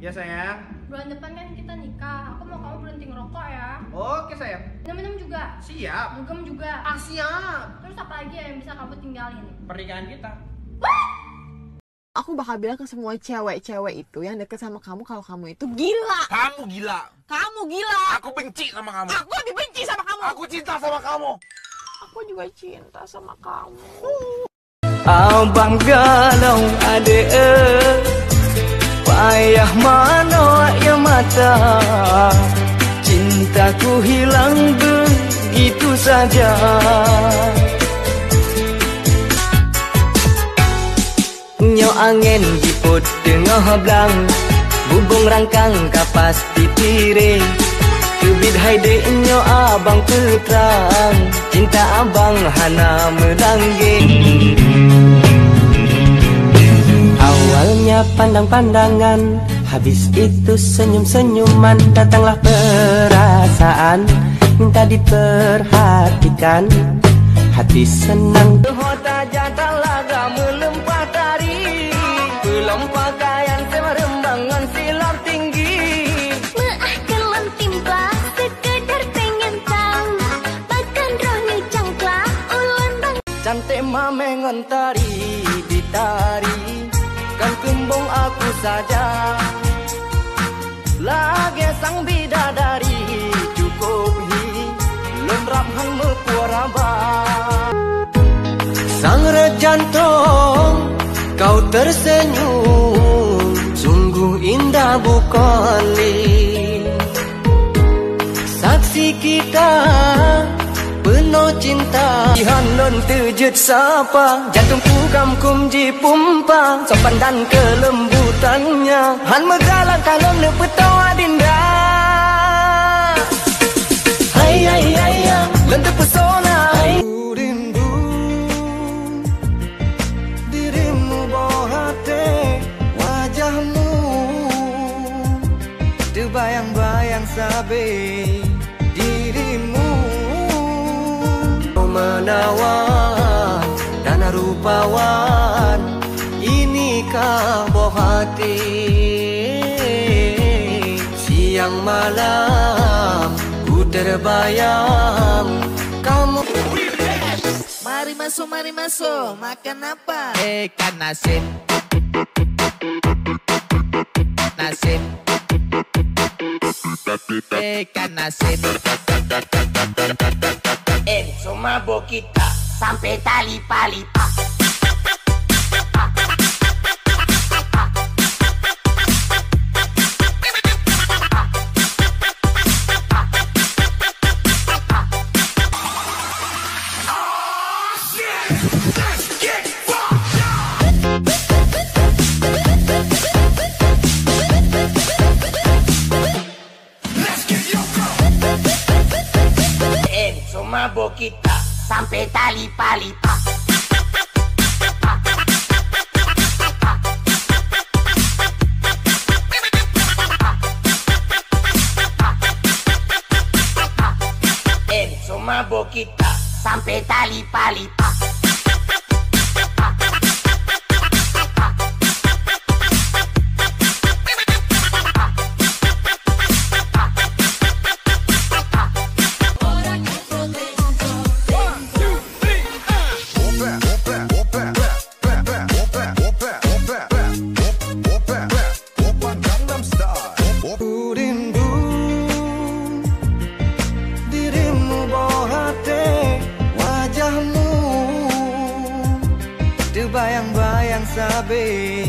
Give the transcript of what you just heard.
Ya sayang. Bulan depan kan kita nikah. Aku mau kamu berhenti ngerokok ya. Oke sayang. Minum-minum juga. Siap. Dugem juga. Siap. Terus apa lagi ya yang bisa kamu tinggalin? Pernikahan kita. Aku bakal bilang ke semua cewek-cewek itu yang deket sama kamu kalau kamu itu gila. Kamu gila. Kamu gila. Aku benci sama kamu. Aku lebih benci sama kamu. Aku cinta sama kamu. Aku juga cinta sama kamu. Abang galau adek, payah mana ya mata, cintaku hilang begitu saja. Nyo angin jiput tengah belang, bubung rangkang kapas titire. Kebid haide nyo abang peterang, cinta abang hana melanggeng. Awalnya pandang-pandangan, habis itu senyum-senyuman. Datanglah perasaan, minta diperhatikan. Hati senang. Hota jantan laga melempah tari, belum pakaian semerembangan silam tinggi. Meahkelan timba, sekedar pengen tahu, bahkan rohnya cangklah ulun bang. Cantik mamengon tari, ditari, kan kembung aku saja. Lagi sang bidadari, cukup hi, lemrap hang mepuaraba. Sang rejantong, kau tersenyum, sungguh indah bukan li. Saksi kita penuh cinta, ihan non terjut sapa, jantungku kamkum jipumpa, sopan dan kelembutannya, han megalang kalong lepetawa dinda. Hai hai hai hai, lentur pesona. Rindu dirimu bawah hati, wajahmu terbayang-bayang sabe dirimu. Menawan dan rupawan, inikah buah hati. Siang malam ku terbayang kamu. Mari masuk, makan apa? Ikan nasi. Nasi. Ikan nasi. Semua kita sampai tali palipa. Semua kita sampai tali palipa. Semua kita sampai tali palipa. Bayang-bayang sabe